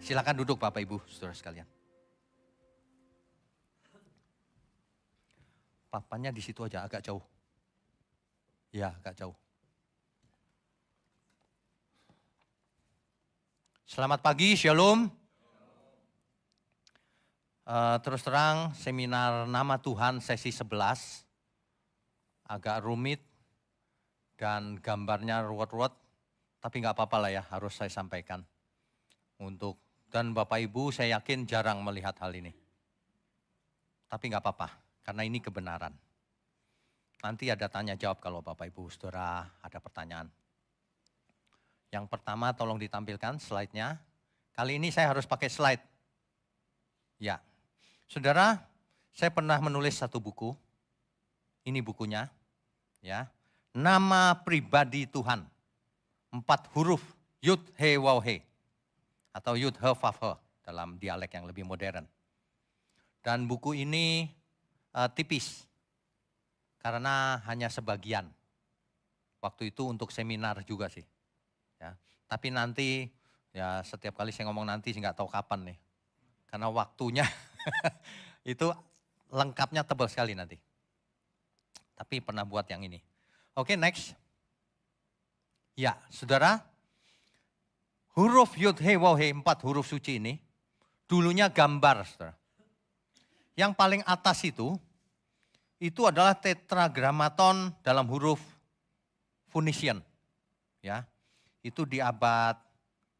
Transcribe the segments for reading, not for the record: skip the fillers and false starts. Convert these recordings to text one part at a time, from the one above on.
Silakan duduk Bapak Ibu, saudara sekalian. Papannya di situ aja, agak jauh. Ya, agak jauh. Selamat pagi, Shalom. Terus terang, seminar Nama Tuhan sesi 11 agak rumit dan gambarnya ruwet-ruwet, tapi nggak apa-apa lah ya, harus saya sampaikan. Dan Bapak Ibu saya yakin jarang melihat hal ini. Tapi nggak apa-apa, karena ini kebenaran. Nanti ada tanya jawab kalau Bapak Ibu Saudara ada pertanyaan. Yang pertama tolong ditampilkan slide-nya. Kali ini saya harus pakai slide. Ya, Saudara, saya pernah menulis satu buku. Ini bukunya, ya. Nama Pribadi Tuhan. 4 huruf, Yud He Waw He. Atau Yud He Vav He dalam dialek yang lebih modern. Dan buku ini tipis, karena hanya sebagian. Waktu itu untuk seminar juga sih. Ya. Tapi nanti, ya setiap kali saya ngomong nanti, nggak tahu kapan nih. Karena waktunya itu lengkapnya tebal sekali nanti. Tapi pernah buat yang ini. Oke, next. Ya, saudara. Huruf Yud He Waw He, 4 huruf suci ini, dulunya gambar, saudara. Yang paling atas itu adalah tetragrammaton dalam huruf Phoenician. Ya, itu di abad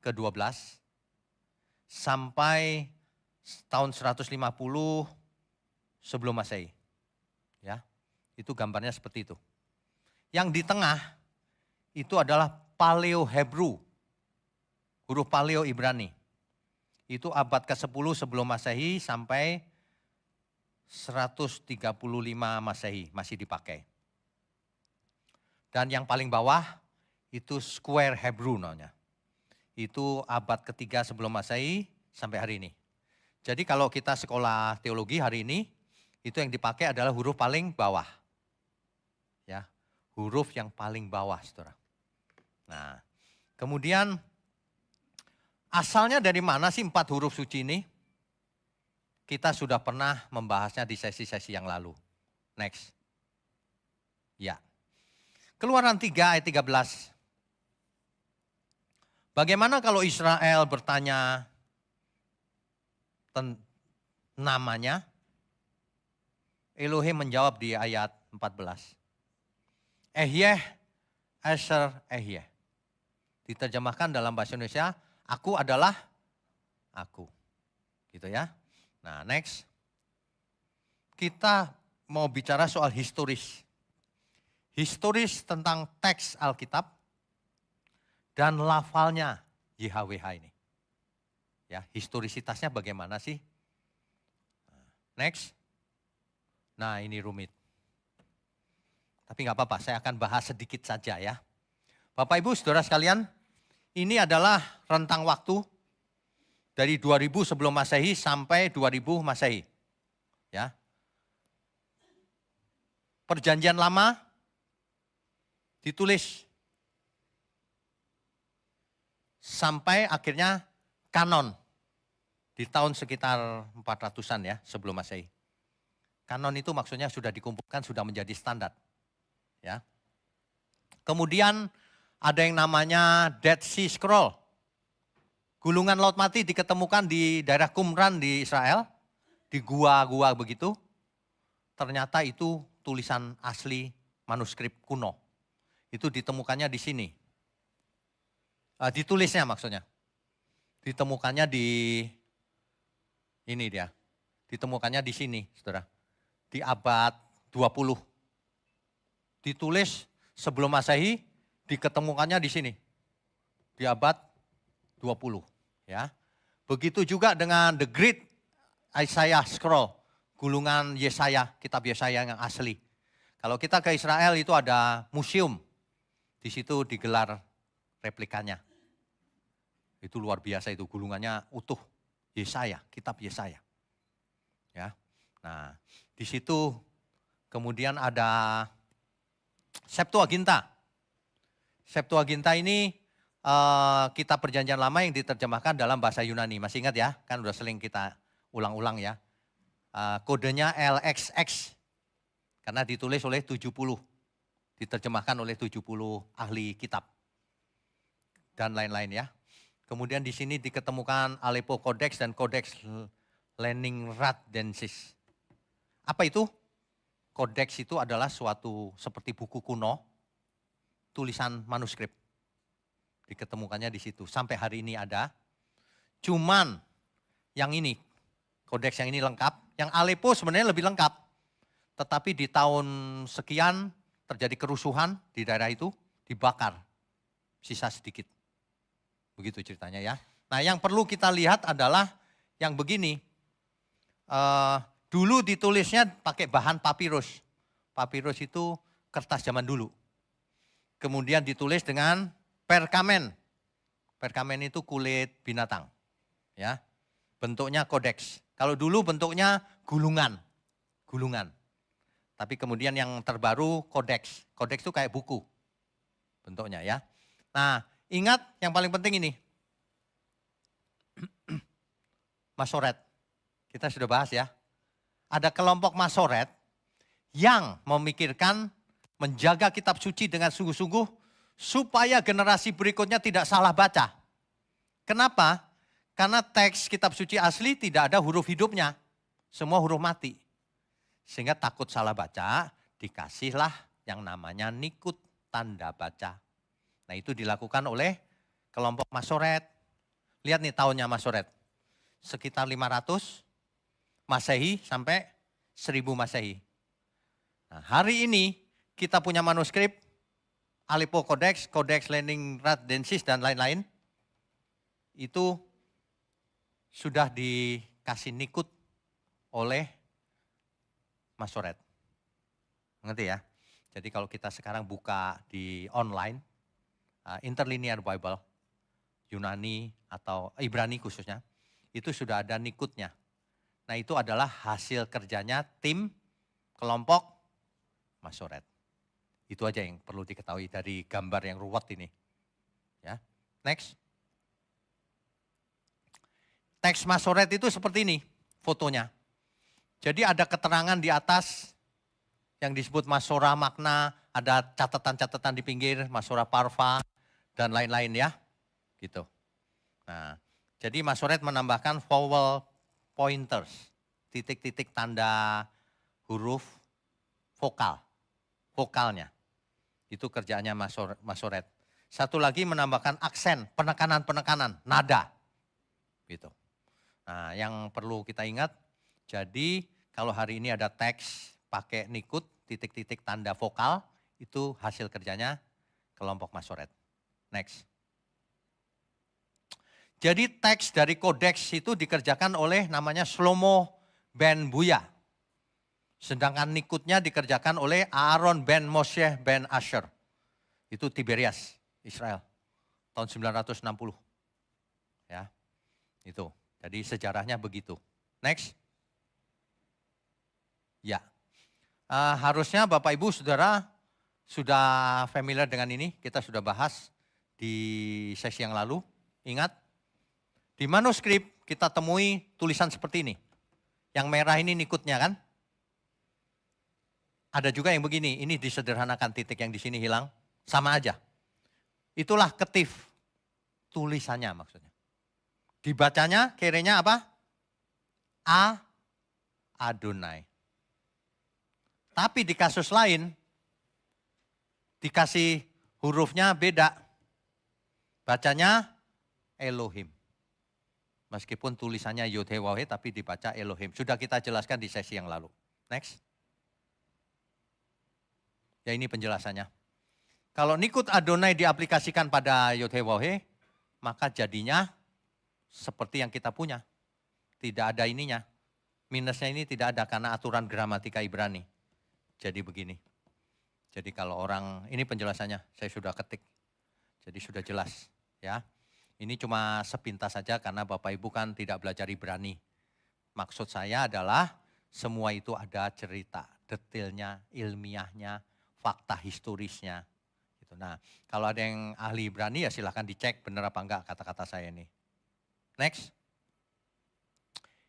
ke-12 sampai tahun 150 sebelum Masehi. Ya, itu gambarnya seperti itu. Yang di tengah itu adalah Paleo Hebrew. Huruf Paleo Ibrani, itu abad ke-10 sebelum Masehi sampai 135 Masehi masih dipakai. Dan yang paling bawah itu Square Hebrew namanya. Itu abad ke-3 sebelum Masehi sampai hari ini. Jadi kalau kita sekolah teologi hari ini, itu yang dipakai adalah huruf paling bawah. Ya, huruf yang paling bawah, saudara. Nah, kemudian asalnya dari mana sih 4 huruf suci ini? Kita sudah pernah membahasnya di sesi-sesi yang lalu. Next. Ya. Keluaran 3 ayat 13. Bagaimana kalau Israel bertanya namanya? Elohim menjawab di ayat 14. Ehyeh, Asher Ehyeh. Diterjemahkan dalam bahasa Indonesia, aku adalah aku. Gitu ya. Nah, next. Kita mau bicara soal historis. Historis tentang teks Alkitab dan lafalnya YHWH ini. Ya, historisitasnya bagaimana sih? Next. Nah, ini rumit. Tapi nggak apa-apa, saya akan bahas sedikit saja ya. Bapak Ibu Saudara sekalian, ini adalah rentang waktu dari 2000 sebelum Masehi sampai 2000 Masehi. Ya. Perjanjian Lama ditulis sampai akhirnya kanon di tahun sekitar 400-an ya sebelum Masehi. Kanon itu maksudnya sudah dikumpulkan, sudah menjadi standar. Ya. Kemudian ada yang namanya Dead Sea Scroll. Gulungan laut mati diketemukan di daerah Qumran di Israel, di gua-gua begitu. Ternyata itu tulisan asli manuskrip kuno. Itu ditemukannya di sini. Ditulisnya maksudnya. Ditemukannya di ini dia. Ditemukannya di sini, Saudara. Di abad 20. Ditulis sebelum Masehi, diketemukannya di sini. Di abad 20. Ya, begitu juga dengan The Great Isaiah Scroll, gulungan Yesaya, kitab Yesaya yang asli. Kalau kita ke Israel itu ada museum, di situ digelar replikanya. Itu luar biasa itu, gulungannya utuh, Yesaya, kitab Yesaya. Ya, nah di situ kemudian ada Septuaginta. Septuaginta ini kitab perjanjian lama yang diterjemahkan dalam bahasa Yunani. Masih ingat ya? Kan udah sering kita ulang-ulang ya. Kodenya LXX. Karena ditulis oleh 70. Diterjemahkan oleh 70 ahli kitab. Dan lain-lain ya. Kemudian di sini diketemukan Aleppo Codex dan Codex Leningradensis. Apa itu? Codex itu adalah suatu seperti buku kuno, tulisan manuskrip. Diketemukannya di situ. Sampai hari ini ada. Cuman yang ini, Codex yang ini lengkap. Yang Aleppo sebenarnya lebih lengkap. Tetapi di tahun sekian terjadi kerusuhan di daerah itu, dibakar. Sisa sedikit. Begitu ceritanya ya. Nah yang perlu kita lihat adalah yang begini. Dulu ditulisnya pakai bahan papirus. Papirus itu kertas zaman dulu. Kemudian ditulis dengan perkamen. Perkamen itu kulit binatang. Ya. Bentuknya kodeks. Kalau dulu bentuknya gulungan. Gulungan. Tapi kemudian yang terbaru kodeks. Kodeks itu kayak buku. Bentuknya ya. Nah ingat yang paling penting ini. Masoret. Kita sudah bahas ya. Ada kelompok Masoret yang memikirkan menjaga kitab suci dengan sungguh-sungguh supaya generasi berikutnya tidak salah baca. Kenapa? Karena teks kitab suci asli tidak ada huruf hidupnya. Semua huruf mati. Sehingga takut salah baca, dikasihlah yang namanya nikut, tanda baca. Nah itu dilakukan oleh kelompok Masoret. Lihat nih tahunnya Masoret. Sekitar 500 Masehi sampai 1000 Masehi. Nah, hari ini kita punya manuskrip Aleppo Codex, Codex Leningradensis dan lain-lain. Itu sudah dikasih nikut oleh Masoret. Ngerti ya? Jadi kalau kita sekarang buka di online, Interlinear Bible, Yunani atau Ibrani khususnya, itu sudah ada nikutnya. Nah itu adalah hasil kerjanya tim kelompok Masoret. Itu aja yang perlu diketahui dari gambar yang ruwet ini. Ya, next. Teks Masoret itu seperti ini fotonya. Jadi ada keterangan di atas yang disebut Masora makna, ada catatan-catatan di pinggir, Masora parva dan lain-lain ya. Gitu. Nah, jadi Masoret menambahkan vowel pointers, titik-titik tanda huruf vokal, vokalnya. Itu kerjaannya Masoret. Satu lagi menambahkan aksen, penekanan-penekanan, nada. Gitu. Nah, yang perlu kita ingat, jadi kalau hari ini ada teks pakai nikut, titik-titik tanda vokal, itu hasil kerjanya kelompok Masoret. Next. Jadi teks dari kodeks itu dikerjakan oleh namanya Shlomo ben Buya. Sedangkan nikutnya dikerjakan oleh Aaron ben Moshe ben Asher. Itu Tiberias, Israel. Tahun 960. Ya, itu. Jadi sejarahnya begitu. Next. Ya. Harusnya Bapak Ibu Saudara sudah familiar dengan ini. Kita sudah bahas di sesi yang lalu. Ingat. Di manuskrip kita temui tulisan seperti ini. Yang merah ini nikutnya kan. Ada juga yang begini, ini disederhanakan titik yang di sini hilang. Sama aja. Itulah ketif tulisannya maksudnya. Dibacanya kiranya apa? Adonai. Tapi di kasus lain, dikasih hurufnya beda. Bacanya Elohim. Meskipun tulisannya Yod-Heh-Waw-Heh tapi dibaca Elohim. Sudah kita jelaskan di sesi yang lalu. Next. Ya ini penjelasannya. Kalau nikut Adonai diaplikasikan pada Yod-Heh-Waw-Heh, maka jadinya seperti yang kita punya. Tidak ada ininya. Minusnya ini tidak ada karena aturan gramatika Ibrani. Jadi begini. Jadi kalau orang, ini penjelasannya saya sudah ketik. Jadi sudah jelas ya. Ini cuma sepintas saja karena Bapak Ibu kan tidak belajar Ibrani. Maksud saya adalah semua itu ada cerita, detailnya, ilmiahnya, fakta historisnya. Gitu. Gitu. Nah, kalau ada yang ahli Ibrani ya silahkan dicek benar apa enggak kata-kata saya ini. Next.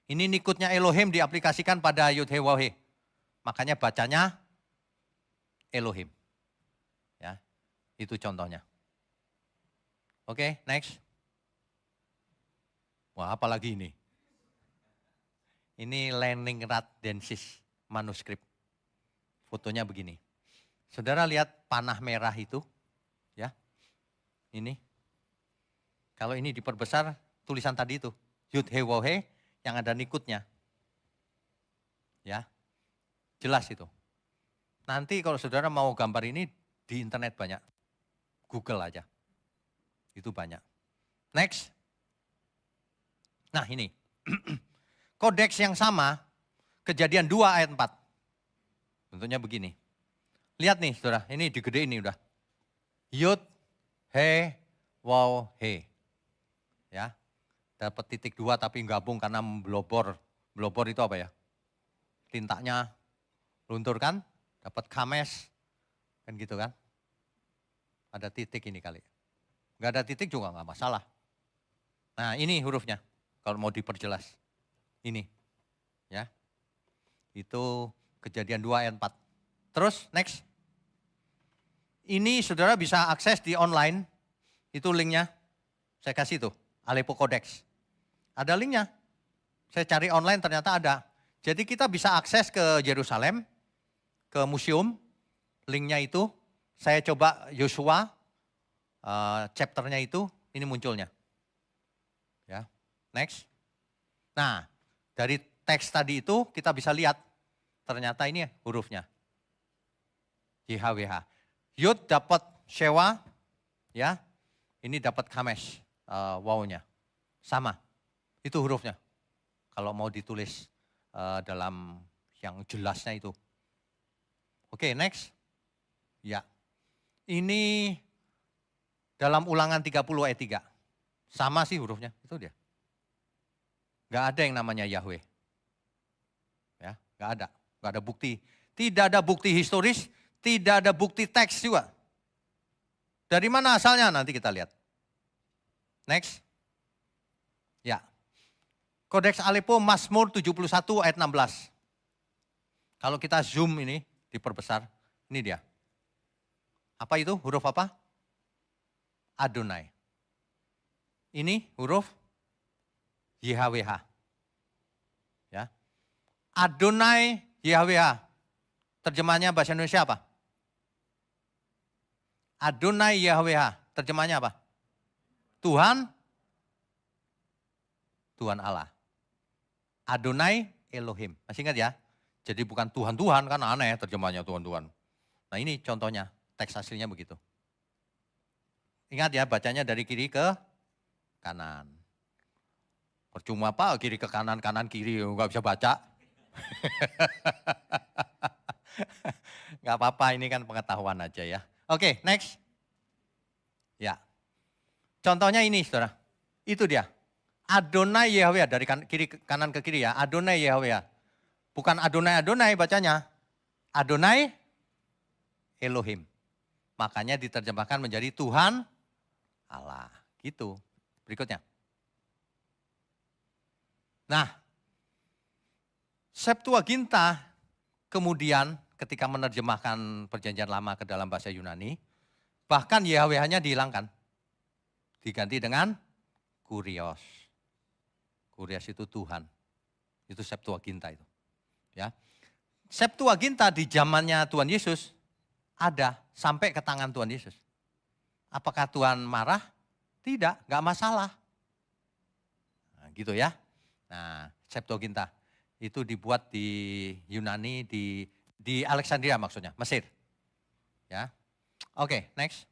Ini nikutnya Elohim diaplikasikan pada Yud-He-Waw-He. Makanya bacanya Elohim. Ya, itu contohnya. Oke, next. Wah, apalagi ini? Ini Leningrad Densis manuskrip. Fotonya begini. Saudara lihat panah merah itu, ya. Ini. Kalau ini diperbesar, tulisan tadi itu. Yud-He-Waw-He yang ada nikutnya. Ya, jelas itu. Nanti kalau saudara mau gambar ini di internet banyak. Google aja. Itu banyak. Next. Nah ini. Kodeks yang sama, Kejadian 2 ayat 4. Bentuknya begini. Lihat nih saudara, ini digedein ini udah. Yud, He, Waw, He. Ya, dapat titik 2 tapi gabung karena belobor. Belobor itu apa ya? Tintanya luntur kan? Dapat kames. Kan gitu kan? Ada titik ini kali. Gak ada titik juga gak masalah. Nah ini hurufnya, kalau mau diperjelas. Ini, ya. Itu Kejadian 2 ayat 4. Terus next. Ini saudara bisa akses di online. Itu linknya. Saya kasih tuh, Aleppo Codex. Ada linknya. Saya cari online ternyata ada. Jadi kita bisa akses ke Yerusalem, ke museum. Linknya itu, saya coba Yosua, chapternya itu, ini munculnya. Ya, next. Nah, dari teks tadi itu kita bisa lihat, ternyata ini hurufnya. YHWH. Yud dapat Shewa, ya. Ini dapat Kamesh, wawnya. Sama, itu hurufnya. Kalau mau ditulis dalam yang jelasnya itu. Oke, next. Ya, ini dalam Ulangan 30 ayat 3. Sama sih hurufnya, itu dia. Gak ada yang namanya Yahweh. Ya, gak ada bukti. Tidak ada bukti historis, tidak ada bukti teks juga. Dari mana asalnya nanti kita lihat. Next. Ya. Kodeks Aleppo Mazmur 71 ayat 16. Kalau kita zoom ini, diperbesar, ini dia. Apa itu? Huruf apa? Adonai. Ini huruf YHWH. Ya. Adonai YHWH. Terjemahnya bahasa Indonesia apa? Adonai YHWH. Terjemahnya apa? Tuhan, Tuhan Allah. Adonai Elohim. Masih ingat ya? Jadi bukan Tuhan-Tuhan, kan aneh terjemahnya Tuhan-Tuhan. Nah ini contohnya, teks aslinya begitu. Ingat ya, bacanya dari kiri ke kanan. Percuma Pak, kiri ke kanan, kanan kiri, nggak bisa baca. Nggak apa-apa, ini kan pengetahuan aja ya. Oke, next. Ya, contohnya ini saudara, itu dia. Adonai Yahweh, dari kiri kanan ke kiri ya, Adonai Yahweh. Bukan Adonai bacanya, Adonai Elohim. Makanya diterjemahkan menjadi Tuhan Allah. Gitu. Berikutnya. Nah, Septuaginta kemudian ketika menerjemahkan perjanjian lama ke dalam bahasa Yunani, bahkan Yahweh-nya dihilangkan. Diganti dengan Kurios. Kurios itu Tuhan. Itu Septuaginta itu. Ya. Septuaginta di zamannya Tuhan Yesus ada sampai ke tangan Tuhan Yesus. Apakah Tuhan marah? Tidak, gak masalah. Nah, gitu ya. Nah, Septuaginta itu dibuat di Yunani, di Alexandria maksudnya, Mesir. Ya. Oke, next.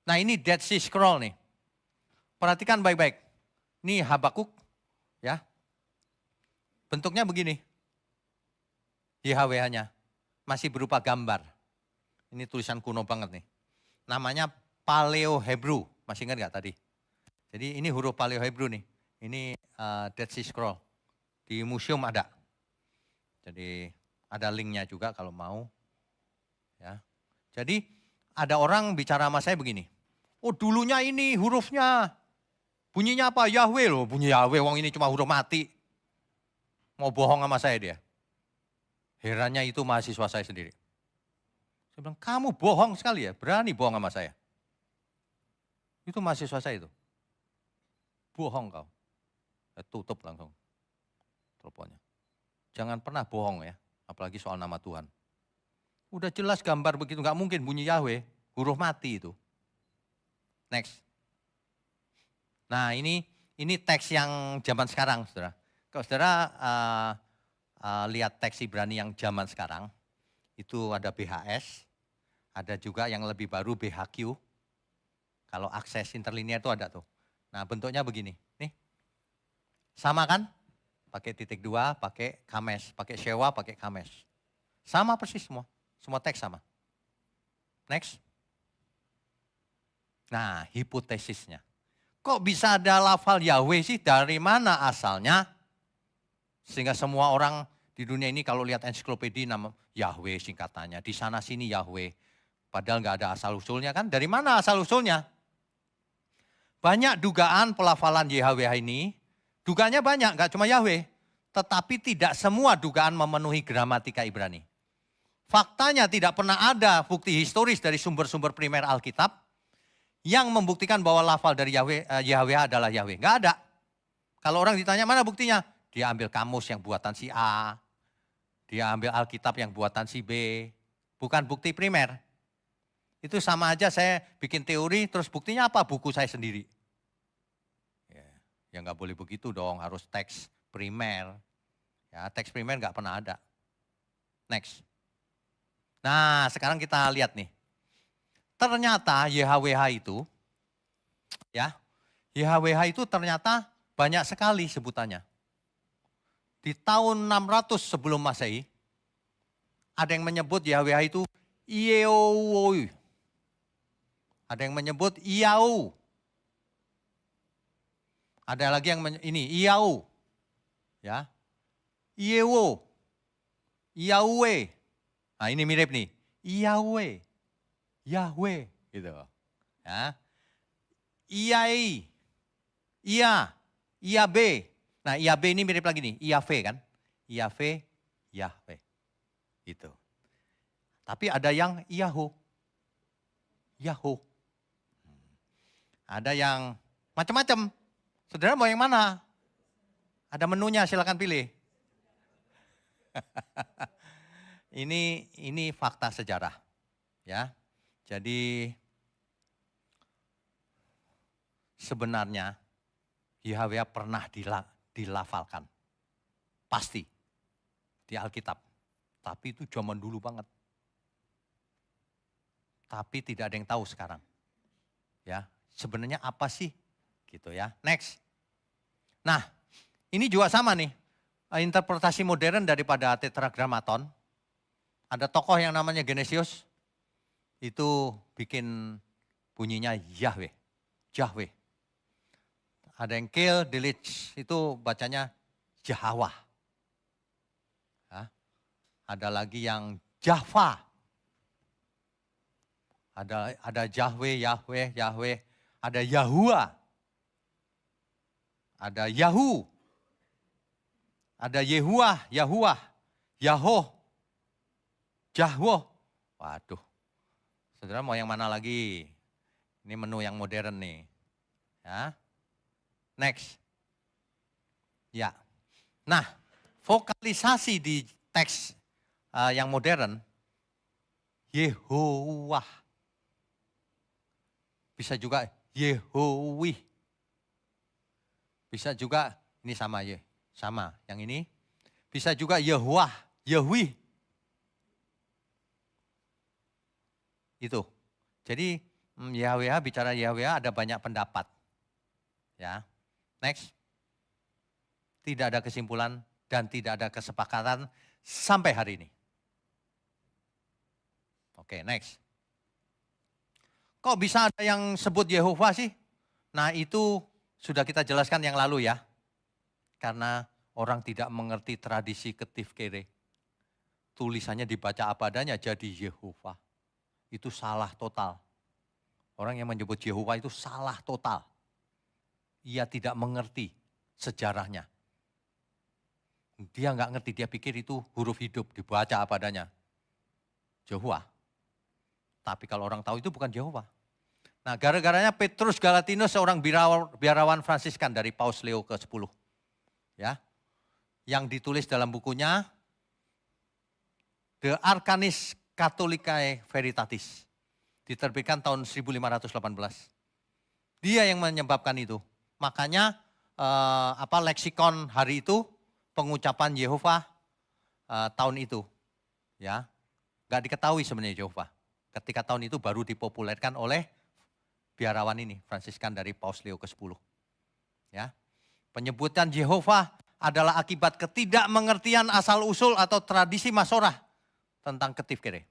Nah ini Dead Sea Scroll nih. Perhatikan baik-baik. Ini Habakuk, ya. Bentuknya begini. YHWH-nya masih berupa gambar. Ini tulisan kuno banget nih. Namanya Paleo Hebrew. Masih ingat gak tadi? Jadi ini huruf Paleo Hebrew nih. Ini Dead Sea Scroll. Di museum ada. Jadi ada linknya juga kalau mau. Ya. Jadi ada orang bicara sama saya begini, oh dulunya ini hurufnya, bunyinya apa? Yahweh loh, bunyi Yahweh, wong ini cuma huruf mati. Mau bohong sama saya dia. Herannya itu mahasiswa saya sendiri. Saya bilang, kamu bohong sekali ya, berani bohong sama saya. Itu mahasiswa saya itu. Bohong kau. Saya tutup langsung teleponnya. Jangan pernah bohong ya, apalagi soal nama Tuhan. Udah jelas gambar begitu, nggak mungkin bunyi Yahweh, huruf mati itu. Next. Nah ini teks yang zaman sekarang, saudara. Kalau saudara lihat teks Ibrani yang zaman sekarang, itu ada BHS, ada juga yang lebih baru BHQ. Kalau akses interlinear itu ada tuh. Nah bentuknya begini, nih. Sama kan? Pakai titik 2, pakai kames, pakai sewa, pakai kames. Sama persis semua teks sama. Next. Nah hipotesisnya. Kok bisa ada lafal Yahweh sih? Dari mana asalnya? Sehingga semua orang di dunia ini kalau lihat ensiklopedia nama Yahweh singkatannya. Di sana sini Yahweh. Padahal nggak ada asal usulnya kan? Dari mana asal usulnya? Banyak dugaan pelafalan YHWH ini. Dugaannya banyak, nggak cuma Yahweh. Tetapi tidak semua dugaan memenuhi gramatika Ibrani. Faktanya tidak pernah ada bukti historis dari sumber-sumber primer Alkitab yang membuktikan bahwa lafal dari YHWH adalah Yahweh. Nggak ada. Kalau orang ditanya mana buktinya? Dia ambil kamus yang buatan si A. Dia ambil Alkitab yang buatan si B. Bukan bukti primer. Itu sama aja saya bikin teori terus buktinya apa? Buku saya sendiri. Ya nggak boleh begitu dong, harus teks primer. Ya teks primer nggak pernah ada. Next. Nah sekarang kita lihat nih. Ternyata YHWH itu, ya YHWH itu ternyata banyak sekali sebutannya. Di tahun 600 sebelum Masehi, ada yang menyebut YHWH itu Yeowoi. Ada yang menyebut Iau. Ada lagi yang ini Iau. Ya. Iewo. Yahweh. Nah, ini mirip nih. Yahweh. Yahweh gitu. Ya. Iai. Ia. Iabe. Nah, Iabe ini mirip lagi nih. Iave kan? Iave, Yahweh. Gitu. Tapi ada yang Yahu. Yahu. Ada yang macam-macam. Saudara mau yang mana? Ada menunya, silakan pilih. Ini fakta sejarah, ya. Jadi sebenarnya YHWH pernah dilafalkan, pasti di Alkitab. Tapi itu zaman dulu banget. Tapi tidak ada yang tahu sekarang. Ya, sebenarnya apa sih? Gitu ya. Next. Nah, ini juga sama nih. Interpretasi modern daripada Tetragrammaton. Ada tokoh yang namanya Genesius. Itu bikin bunyinya Yahweh. Yahweh. Ada yang Kill, Delete, itu bacanya Yahweh. Ya. Ada lagi yang Java. Ada Yahweh, Yahweh, Yahweh. Ada Yahuwah. Ada Yahu. Ada Yehuwah, Yahuwah. Yahoh. Jahwoh. Waduh. Saudara mau yang mana lagi? Ini menu yang modern nih. Ya. Next. Ya. Nah, vokalisasi di teks yang modern. Yehovah. Bisa juga Yehowi. Bisa juga, ini sama ya, sama yang ini. Bisa juga Yehuwah, Yehwi. Itu. Jadi YHWH bicara YHWH ada banyak pendapat. Ya. Next. Tidak ada kesimpulan dan tidak ada kesepakatan sampai hari ini. Oke, next. Kok bisa ada yang sebut Yehova sih? Nah itu sudah kita jelaskan yang lalu ya. Karena orang tidak mengerti tradisi ketif kere. Tulisannya dibaca apa adanya jadi Yehova. itu salah total. Orang yang menyebut Yehova itu salah total. Ia tidak mengerti sejarahnya. Dia nggak ngerti, dia pikir itu huruf hidup, dibaca apa adanya. Yehova. Tapi kalau orang tahu itu bukan Yehova. Nah, gara-garanya Petrus Galatinus seorang biarawan Fransiskan dari Paus Leo ke-10. Ya. Yang ditulis dalam bukunya De Arcanis Catholicae Veritatis. Diterbitkan tahun 1518. Dia yang menyebabkan itu. Makanya leksikon hari itu pengucapan Yehova tahun itu. Ya. Enggak diketahui sebenarnya Yehova. Ketika tahun itu baru dipopulerkan oleh biarawan ini, Fransiskan dari Paus Leo ke-10. Ya. Penyebutan Yehova adalah akibat ketidakmengertian asal-usul atau tradisi masorah tentang ketif kere.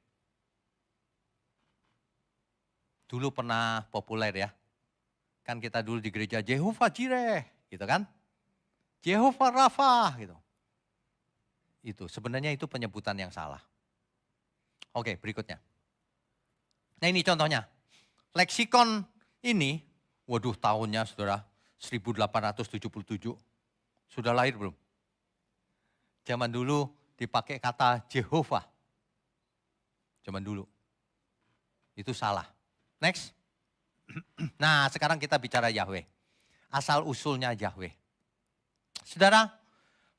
Dulu pernah populer ya. Kan kita dulu di gereja Jehovah Jireh, gitu kan. Jehovah Rafa, gitu. Itu sebenarnya itu penyebutan yang salah. Oke, berikutnya. Nah ini contohnya. Leksikon ini, waduh tahunnya saudara, 1877. Sudah lahir belum? Zaman dulu dipakai kata Jehovah. Zaman dulu. Itu salah. Next. Nah sekarang kita bicara Yahweh. Asal usulnya Yahweh. Saudara,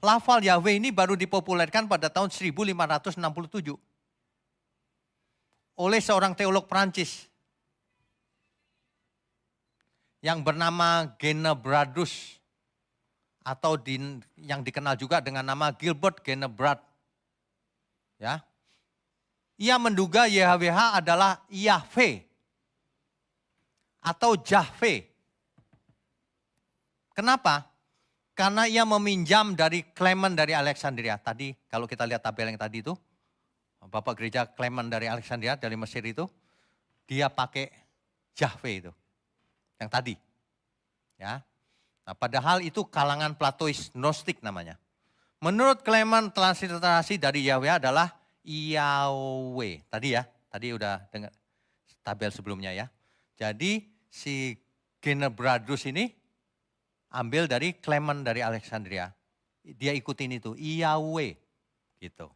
lafal Yahweh ini baru dipopulerkan pada tahun 1567. Oleh seorang teolog Prancis. Yang bernama Genebradus. Atau yang dikenal juga dengan nama Gilbert Genebrad. Ya. Ia menduga YHWH adalah Yahweh. Atau Jahve. Kenapa? Karena ia meminjam dari Clement dari Alexandria. Tadi kalau kita lihat tabel yang tadi itu, Bapak Gereja Clement dari Alexandria, dari Mesir itu, dia pakai Jahve itu. Yang tadi. Ya. Nah, padahal itu kalangan Platois Gnostik namanya. Menurut Clement, transliterasi dari Yahweh adalah Yahweh. Tadi ya, tadi udah dengar tabel sebelumnya ya. Jadi si Genebradus ini ambil dari Clement dari Alexandria. Dia ikutin itu, Yahweh gitu.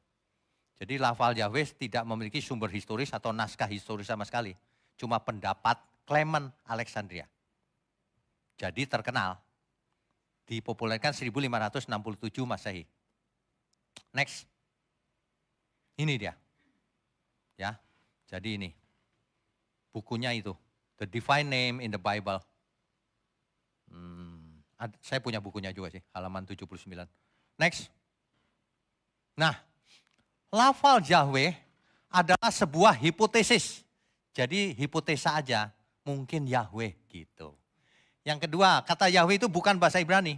Jadi lafal Yahweh tidak memiliki sumber historis atau naskah historis sama sekali. Cuma pendapat Clement Alexandria. Jadi terkenal. Dipopulerkan 1567 Masehi. Next. Ini dia. Ya. Jadi ini. Bukunya itu. The Divine Name in the Bible. Saya punya bukunya juga sih. Halaman 79. Next. Nah. Lafal Yahweh adalah sebuah hipotesis. Jadi hipotesa aja. Mungkin Yahweh gitu. Yang kedua, kata Yahweh itu bukan bahasa Ibrani.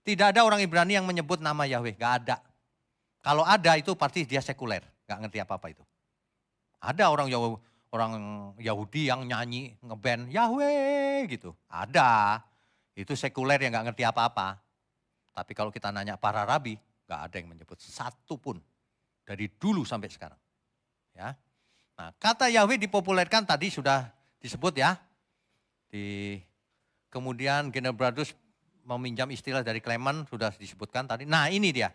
Tidak ada orang Ibrani yang menyebut nama Yahweh, gak ada. Kalau ada itu pasti dia sekuler, gak ngerti apa-apa itu. Ada orang Yahudi yang nyanyi, ngeband Yahweh gitu. Ada, itu sekuler yang gak ngerti apa-apa. Tapi kalau kita nanya para rabi, gak ada yang menyebut satu pun. Dari dulu sampai sekarang. Ya. Nah, kata Yahweh dipopulerkan tadi sudah disebut ya. Kemudian Genebradus meminjam istilah dari Clement, sudah disebutkan tadi. Nah ini dia.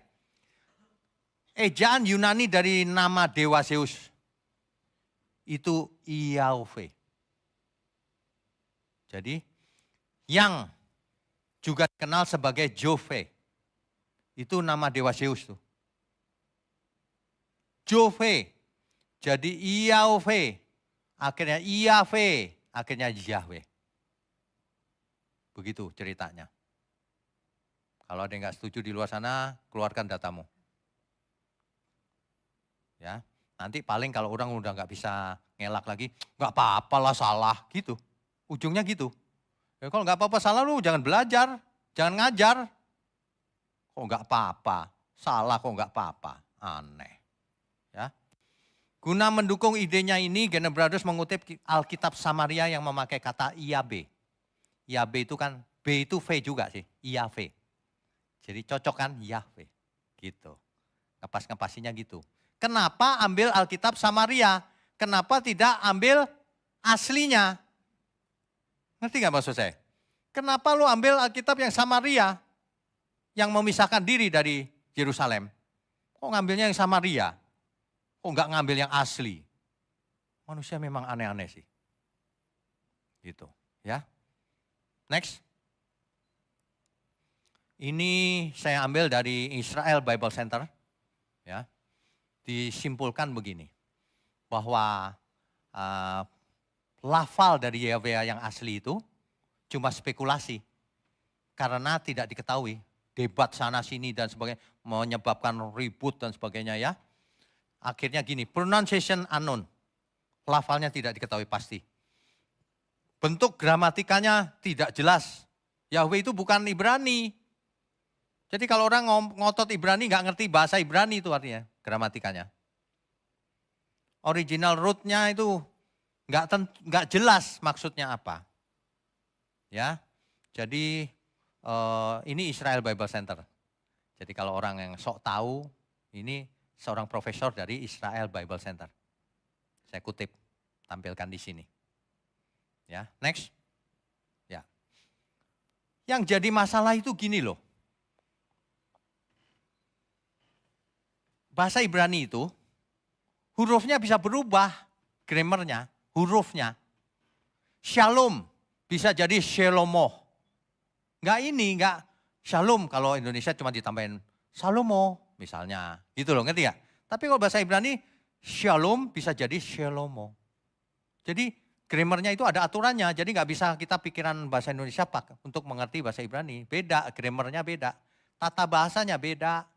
Ejaan Yunani dari nama Dewa Zeus. Itu Yahweh. Jadi yang juga dikenal sebagai Jove. Itu nama Dewa Zeus tuh. Jove. Jadi Yahweh. Akhirnya Yahweh. Akhirnya Yahweh. Begitu ceritanya. Kalau ada yang nggak setuju di luar sana, keluarkan datamu. Ya, nanti paling kalau orang udah nggak bisa ngelak lagi, nggak apa-apa lah salah gitu. Ujungnya gitu. Ya, kalau nggak apa-apa salah lu jangan belajar, jangan ngajar. Kok nggak apa-apa, salah kok nggak apa-apa, aneh. Ya. Guna mendukung idenya ini, Genebradus mengutip Alkitab Samaria yang memakai kata Iabe. Iabe itu kan, B itu V juga sih, Iave. Jadi cocok kan Yahweh, gitu. Ngepas-ngepasinya gitu. Kenapa ambil Alkitab Samaria? Kenapa tidak ambil aslinya? Ngerti nggak maksud saya? Kenapa lu ambil Alkitab yang Samaria, yang memisahkan diri dari Yerusalem? Kok ngambilnya yang Samaria? Kok nggak ngambil yang asli? Manusia memang aneh-aneh sih. Gitu, ya. Next. Ini saya ambil dari Israel Bible Center, ya. Disimpulkan begini, bahwa lafal dari Yahweh yang asli itu cuma spekulasi, karena tidak diketahui, debat sana sini dan sebagainya, menyebabkan ribut dan sebagainya ya. Akhirnya gini, pronunciation unknown, lafalnya tidak diketahui pasti. Bentuk gramatikanya tidak jelas, Yahweh itu bukan Ibrani. Jadi kalau orang ngotot Ibrani nggak ngerti bahasa Ibrani itu artinya, gramatikanya. Original root-nya itu nggak jelas maksudnya apa. Ya, jadi ini Israel Bible Center. Jadi kalau orang yang sok tahu, ini seorang profesor dari Israel Bible Center. Saya kutip, tampilkan di sini. Ya, next. Ya. Yang jadi masalah itu gini loh. Bahasa Ibrani itu hurufnya bisa berubah, grammarnya, hurufnya. Shalom bisa jadi shelomo. Enggak shalom, kalau Indonesia cuma ditambahin salomo misalnya. Gitu loh, ngerti ya? Tapi kalau bahasa Ibrani shalom bisa jadi shelomo. Jadi grammarnya itu ada aturannya, jadi nggak bisa kita pikiran bahasa Indonesia untuk mengerti bahasa Ibrani. Beda, grammarnya beda, tata bahasanya beda.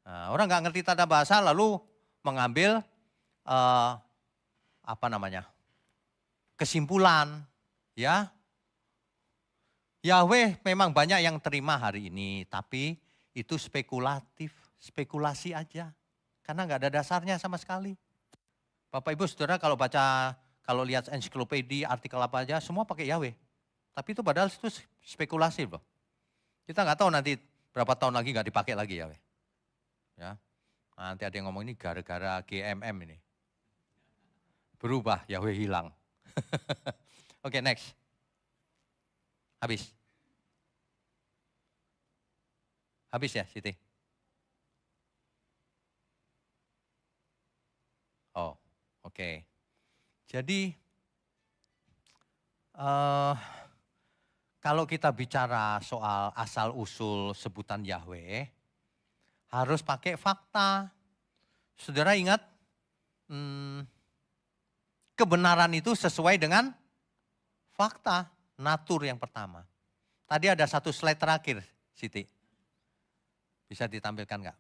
Nah, orang nggak ngerti tata bahasa lalu mengambil kesimpulan, ya. Yahweh memang banyak yang terima hari ini, tapi itu spekulatif, spekulasi aja. Karena nggak ada dasarnya sama sekali. Bapak Ibu Saudara kalau lihat ensiklopedia, artikel apa aja, semua pakai Yahweh. Tapi itu padahal itu spekulasi loh. Kita nggak tahu nanti berapa tahun lagi nggak dipakai lagi Yahweh. Ya, nanti ada yang ngomong ini gara-gara GMM ini. Berubah, Yahweh hilang. Oke, next. Habis. Habis ya, Siti? Oh, oke. Jadi, kalau kita bicara soal asal-usul sebutan Yahweh, harus pakai fakta. Saudara ingat, kebenaran itu sesuai dengan fakta, natur yang pertama. Tadi ada satu slide terakhir, Siti. Bisa ditampilkan nggak?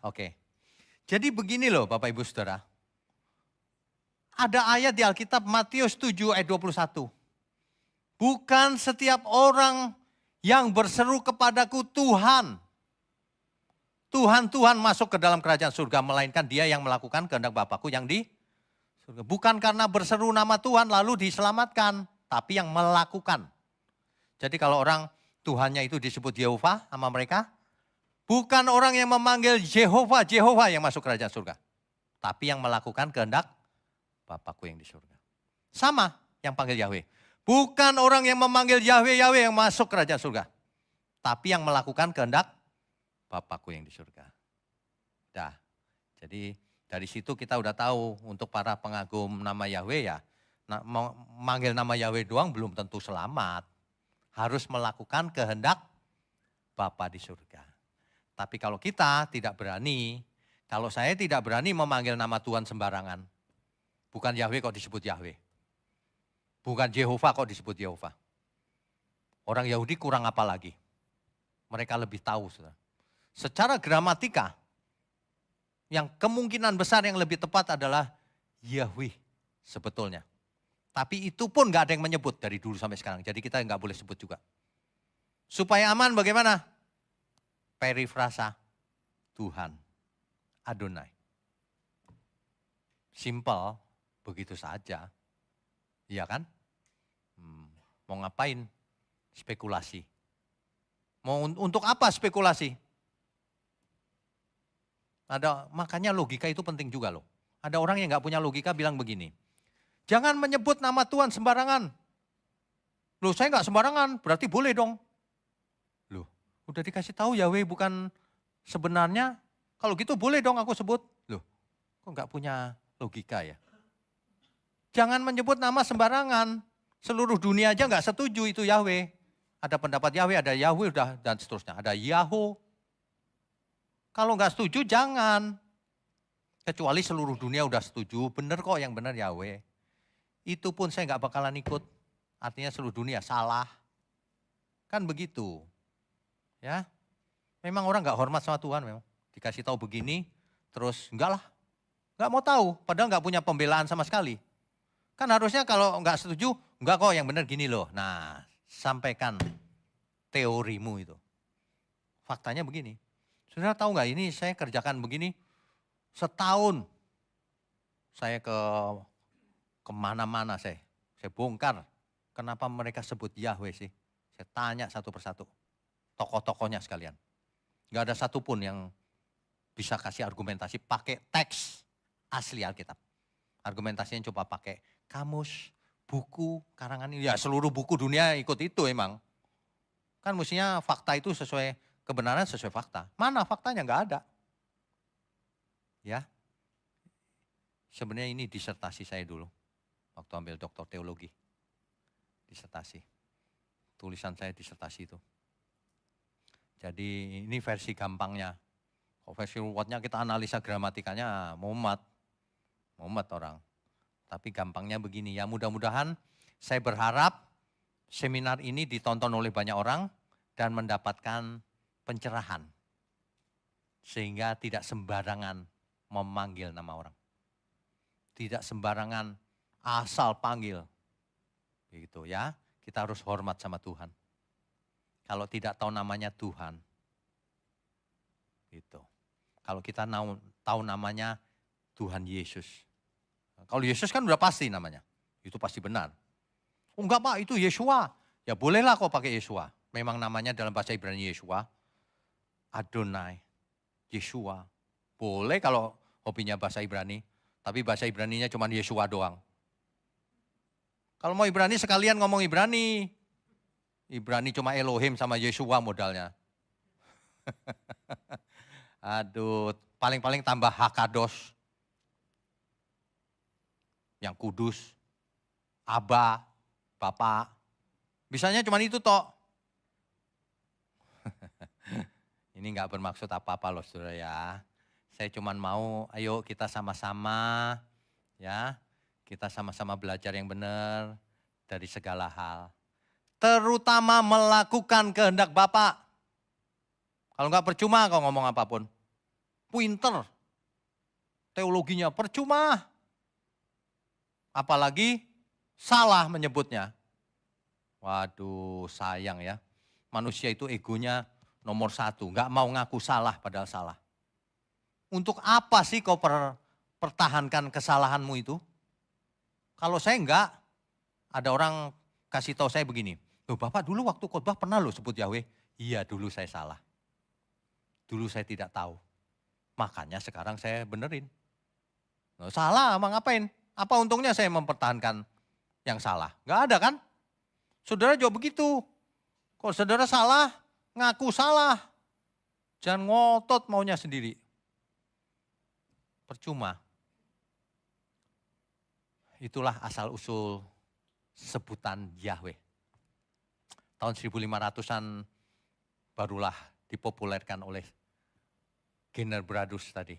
Oke. Jadi begini loh Bapak Ibu Saudara. Ada ayat di Alkitab Matius 7 ayat 21. Bukan setiap orang yang berseru kepadaku Tuhan. Tuhan, Tuhan masuk ke dalam kerajaan surga. Melainkan dia yang melakukan kehendak Bapakku yang di surga. Bukan karena berseru nama Tuhan lalu diselamatkan. Tapi yang melakukan. Jadi kalau orang Tuhannya itu disebut Yehova sama mereka. Bukan orang yang memanggil Jehovah yang masuk kerajaan surga. Tapi yang melakukan kehendak Bapakku yang di surga. Sama yang panggil Yahweh. Bukan orang yang memanggil Yahweh yang masuk kerajaan surga. Tapi yang melakukan kehendak Bapakku yang di surga. Dah. Jadi dari situ kita udah tahu untuk para pengagum nama Yahweh ya. Manggil nama Yahweh doang belum tentu selamat. Harus melakukan kehendak Bapa di surga. Tapi kalau kita tidak berani, kalau saya tidak berani memanggil nama Tuhan sembarangan. Bukan Yahweh kok disebut Yahweh. Bukan Jehovah kok disebut Jehovah. Orang Yahudi kurang apa lagi? Mereka lebih tahu. Saudara. Secara gramatika, yang kemungkinan besar yang lebih tepat adalah Yahweh sebetulnya. Tapi itu pun gak ada yang menyebut dari dulu sampai sekarang. Jadi kita gak boleh sebut juga. Supaya aman bagaimana? Perifrasa Tuhan, Adonai. Simple, begitu saja. Iya kan? Mau ngapain? Spekulasi. Mau untuk apa spekulasi? Makanya logika itu penting juga loh. Ada orang yang nggak punya logika bilang begini, jangan menyebut nama Tuhan sembarangan. Loh saya nggak sembarangan, berarti boleh dong. Loh udah dikasih tahu Yahweh bukan sebenarnya, kalau gitu boleh dong aku sebut. Loh kok nggak punya logika ya. Jangan menyebut nama sembarangan. Seluruh dunia aja nggak setuju itu Yahweh. Ada pendapat Yahweh, ada Yahweh dan seterusnya. Ada Yahoo. Kalau nggak setuju jangan. Kecuali seluruh dunia udah setuju, bener kok yang bener Yahweh. Itu pun saya nggak bakalan ikut. Artinya seluruh dunia salah. Kan begitu. Ya, memang orang nggak hormat sama Tuhan memang. Dikasih tahu begini, terus enggak lah. Nggak mau tahu, padahal nggak punya pembelaan sama sekali. Kan harusnya kalau nggak setuju, enggak kok yang benar gini loh. Nah, sampaikan teorimu itu. Faktanya begini. Saudara tahu nggak ini saya kerjakan begini setahun. Saya kemana-mana saya bongkar. Kenapa mereka sebut Yahweh sih? Saya tanya satu persatu. Tokoh-tokohnya sekalian. Nggak ada satupun yang bisa kasih argumentasi pakai teks asli Alkitab. Argumentasinya coba pakai kamus, buku, karangan ini. Ya seluruh buku dunia ikut itu emang. Kan mestinya fakta itu sesuai kebenaran sesuai fakta. Mana faktanya nggak ada. Ya. Sebenarnya ini disertasi saya dulu. Waktu ambil doktor teologi. Disertasi. Tulisan saya disertasi itu. Jadi ini versi gampangnya. Kalau versi ruwetnya kita analisa gramatikanya mumet orang. Tapi gampangnya begini ya, mudah-mudahan saya berharap seminar ini ditonton oleh banyak orang dan mendapatkan pencerahan. Sehingga tidak sembarangan memanggil nama orang. Tidak sembarangan asal panggil. Begitu ya, kita harus hormat sama Tuhan. Kalau tidak tahu namanya Tuhan. Gitu. Kalau kita tahu namanya Tuhan Yesus. Kalau Yesus kan udah pasti namanya. Itu pasti benar. Oh enggak Pak, itu Yeshua. Ya bolehlah kok pakai Yeshua. Memang namanya dalam bahasa Ibrani Yeshua. Adonai. Yeshua. Boleh kalau hobinya bahasa Ibrani. Tapi bahasa Ibraninya cuma Yeshua doang. Kalau mau Ibrani sekalian ngomong Ibrani. Ibrani cuma Elohim sama Yeshua modalnya. Aduh, paling-paling tambah Hakados. Yang kudus, Aba, Bapak. Bisanya cuma itu toh. Ini enggak bermaksud apa-apa loh saudara ya. Saya cuma mau ayo kita sama-sama ya. Kita sama-sama belajar yang benar dari segala hal. Terutama melakukan kehendak Bapak. Kalau enggak percuma kau ngomong apapun. Pinter. Teologinya percuma. Apalagi salah menyebutnya. Waduh sayang ya. Manusia itu egonya nomor satu. Enggak mau ngaku salah padahal salah. Untuk apa sih kau pertahankan kesalahanmu itu? Kalau saya enggak, ada orang kasih tahu saya begini. Loh Bapak dulu waktu khotbah pernah loh sebut Yahweh. Iya dulu saya salah. Dulu saya tidak tahu. Makanya sekarang saya benerin. Loh, salah emang ngapain? Apa untungnya saya mempertahankan yang salah? Enggak ada kan? Saudara juga begitu. Kalau saudara salah, ngaku salah. Jangan ngotot maunya sendiri. Percuma. Itulah asal-usul sebutan Yahweh. Tahun 1500-an barulah dipopulerkan oleh Giner Bradus tadi.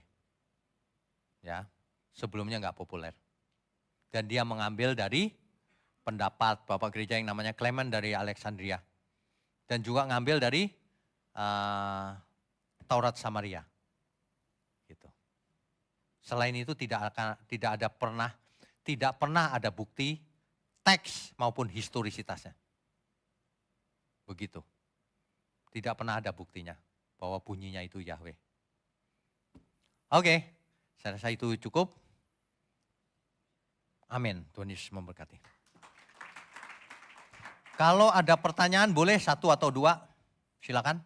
Ya, sebelumnya enggak populer. Dan dia mengambil dari pendapat Bapak Gereja yang namanya Clement dari Alexandria. Dan juga ngambil dari Taurat Samaria. Gitu. Selain itu tidak pernah ada bukti teks maupun historisitasnya. Begitu. Tidak pernah ada buktinya bahwa bunyinya itu Yahweh. Oke, saya rasa itu cukup. Amin, Tuhan Yesus memberkati. Kalau ada pertanyaan boleh satu atau dua, silakan.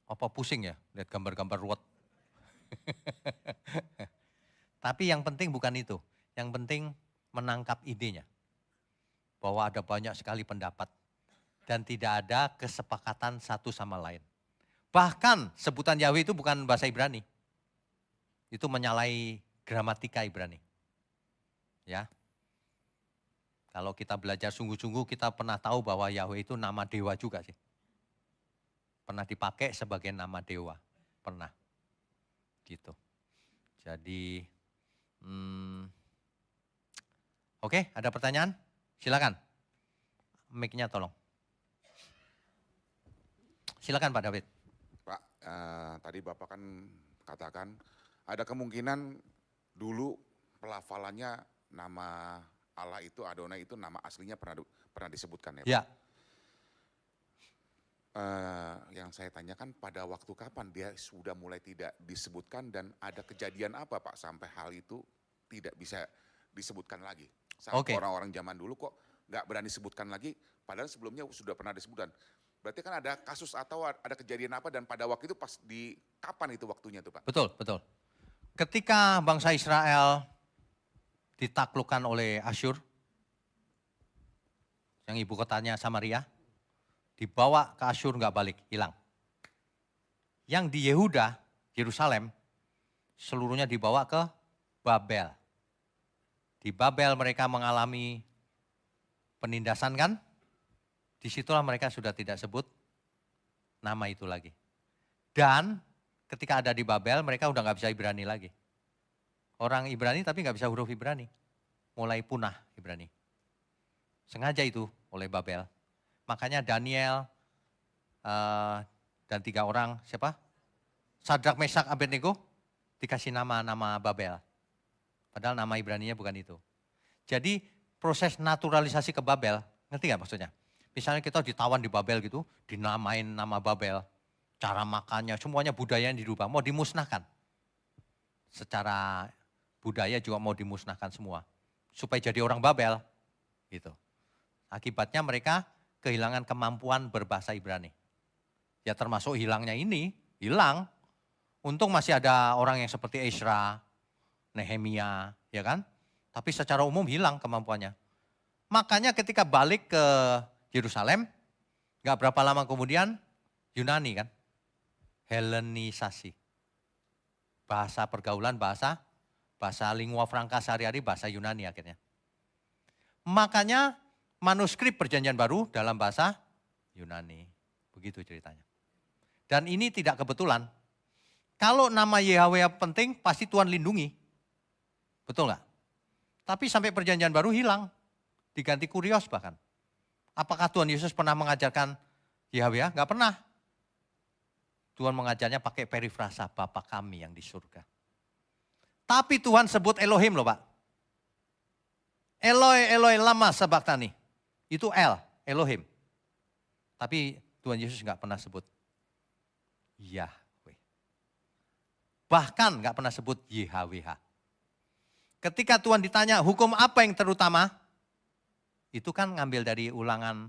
Apa pusing ya lihat gambar-gambar ruwet. Tapi yang penting bukan itu. Yang penting menangkap idenya. Bahwa ada banyak sekali pendapat. Dan tidak ada kesepakatan satu sama lain. Bahkan sebutan Yahweh itu bukan bahasa Ibrani. Itu menyalahi gramatika Ibrani. Ya. Kalau kita belajar sungguh-sungguh kita pernah tahu bahwa Yahweh itu nama dewa juga sih. Pernah dipakai sebagai nama dewa. Pernah. Gitu. Jadi, oke, ada pertanyaan? Silakan. Mic-nya tolong. Silakan Pak David. Pak, tadi Bapak kan katakan ada kemungkinan dulu pelafalannya nama Allah itu, Adonai itu nama aslinya pernah disebutkan ya Pak? Ya. Yang saya tanyakan pada waktu kapan dia sudah mulai tidak disebutkan dan ada kejadian apa Pak sampai hal itu tidak bisa disebutkan lagi? Sampai orang-orang zaman dulu kok nggak berani sebutkan lagi, padahal sebelumnya sudah pernah disebutkan. Berarti kan ada kasus atau ada kejadian apa dan pada waktu itu pas di kapan itu waktunya tuh Pak? Betul, betul. Ketika bangsa Israel ditaklukkan oleh Asyur, yang ibu kotanya Samaria, dibawa ke Asyur nggak balik, hilang. Yang di Yehuda, Yerusalem, seluruhnya dibawa ke Babel. Di Babel mereka mengalami penindasan kan? Disitulah mereka sudah tidak sebut nama itu lagi. Dan ketika ada di Babel mereka udah nggak bisa Ibrani lagi. Orang Ibrani tapi nggak bisa huruf Ibrani. Mulai punah Ibrani. Sengaja itu oleh Babel. Makanya Daniel dan 3 orang, siapa? Sadrak, Mesak, Abednego dikasih nama Babel. Padahal nama Ibraninya bukan itu. Jadi proses naturalisasi ke Babel, ngerti gak maksudnya? Misalnya kita ditawan di Babel gitu, dinamain nama Babel. Cara makannya, semuanya budaya yang dirubah, mau dimusnahkan. Secara budaya juga mau dimusnahkan semua. Supaya jadi orang Babel, gitu. Akibatnya mereka kehilangan kemampuan berbahasa Ibrani. Ya termasuk hilangnya ini, hilang. Untung masih ada orang yang seperti Ezra, Nehemia, ya kan? Tapi secara umum hilang kemampuannya. Makanya ketika balik ke Yerusalem, gak berapa lama kemudian Yunani kan? Helenisasi. Bahasa pergaulan, bahasa lingua franca sehari-hari, bahasa Yunani akhirnya. Makanya manuskrip perjanjian baru dalam bahasa Yunani. Begitu ceritanya. Dan ini tidak kebetulan. Kalau nama Yahweh penting, pasti Tuhan lindungi. Betul nggak? Tapi sampai perjanjian baru hilang. Diganti Kurios bahkan. Apakah Tuhan Yesus pernah mengajarkan Yahweh? Nggak pernah. Tuhan mengajarnya pakai perifrasa, Bapa kami yang di surga. Tapi Tuhan sebut Elohim loh Pak. Eloi, Eloi, lama sabachthani. Itu Elohim. Tapi Tuhan Yesus nggak pernah sebut Yahweh. Bahkan nggak pernah sebut YHWH. Ketika Tuhan ditanya hukum apa yang terutama, itu kan ngambil dari ulangan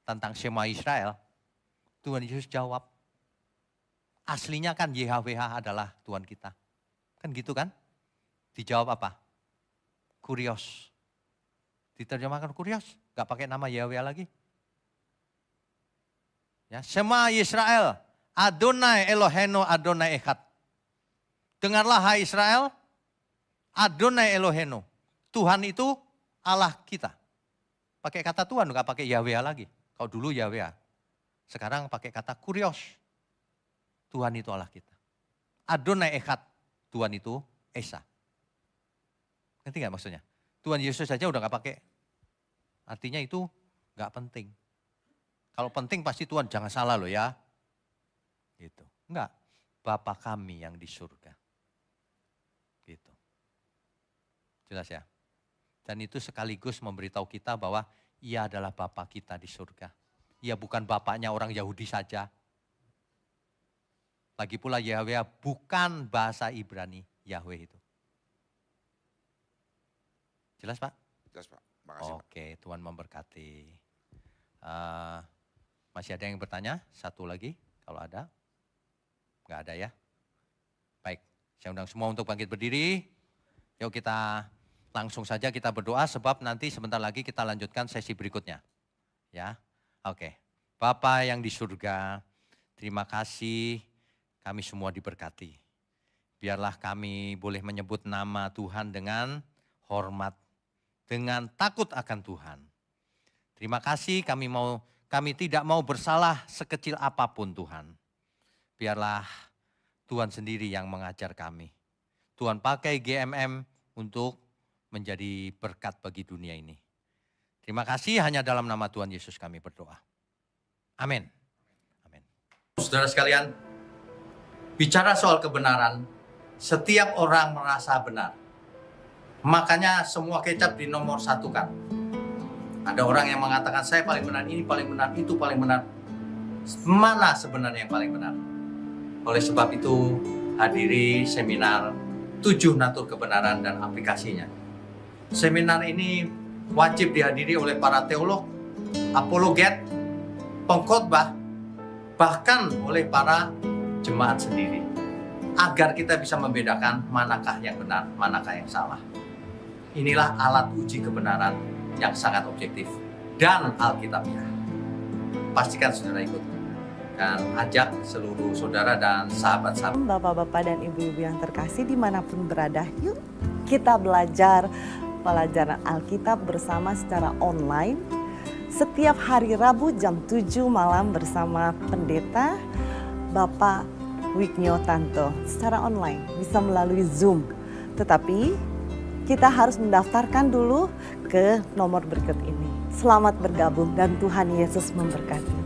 tentang Shema Israel. Tuhan Yesus jawab, aslinya kan YHWH adalah Tuhan kita. Kan gitu kan? Dijawab apa? Kurios. Diterjemahkan Kurios, gak pakai nama Yahweh lagi. Ya, Shema Israel, Adonai Eloheinu Adonai Echad. Dengarlah hai Israel, Adonai Eloheinu. Tuhan itu Allah kita. Pakai kata Tuhan, gak pakai Yahweh lagi. Kalau dulu Yahweh, sekarang pakai kata Kurios. Tuhan itu Allah kita. Adonai Echad, Tuhan itu Esa. Ngerti gak maksudnya? Tuhan Yesus saja udah gak pakai. Artinya itu gak penting. Kalau penting pasti Tuhan jangan salah loh ya. Gitu. Enggak. Bapa kami yang di surga. Gitu. Jelas ya. Dan itu sekaligus memberitahu kita bahwa ia adalah Bapa kita di surga. Ia bukan bapaknya orang Yahudi saja. Lagi pula Yahweh bukan bahasa Ibrani Yahweh itu. Jelas Pak? Jelas Pak, makasih Pak. Oke, Tuhan memberkati. Masih ada yang bertanya? Satu lagi. Kalau ada? Nggak ada ya? Baik, saya undang semua untuk bangkit berdiri. Yuk kita langsung saja kita berdoa sebab nanti sebentar lagi kita lanjutkan sesi berikutnya. Ya, oke. Bapa yang di surga, terima kasih kami semua diberkati. Biarlah kami boleh menyebut nama Tuhan dengan hormat, dengan takut akan Tuhan. Terima kasih kami tidak mau bersalah sekecil apapun Tuhan. Biarlah Tuhan sendiri yang mengajar kami. Tuhan pakai GMM untuk menjadi berkat bagi dunia ini. Terima kasih, hanya dalam nama Tuhan Yesus kami berdoa. Amin. Amin. Saudara sekalian, bicara soal kebenaran, setiap orang merasa benar. Makanya semua kecap dinomor satukan. Ada orang yang mengatakan saya paling benar, ini paling benar, itu paling benar. Mana sebenarnya yang paling benar? Oleh sebab itu hadiri seminar 7 natur kebenaran dan aplikasinya. Seminar ini wajib dihadiri oleh para teolog, apologet, pengkhotbah, bahkan oleh para jemaat sendiri. Agar kita bisa membedakan manakah yang benar, manakah yang salah. Inilah alat uji kebenaran yang sangat objektif dan alkitabiah. Pastikan saudara ikut dan ajak seluruh saudara dan sahabat-sahabat. Bapak-bapak dan ibu-ibu yang terkasih dimanapun berada, yuk kita belajar pelajaran Alkitab bersama secara online. Setiap hari Rabu jam 7 malam bersama pendeta Bapak Wignio Tanto secara online, bisa melalui Zoom. Tetapi kita harus mendaftarkan dulu ke nomor berikut ini. Selamat bergabung dan Tuhan Yesus memberkati.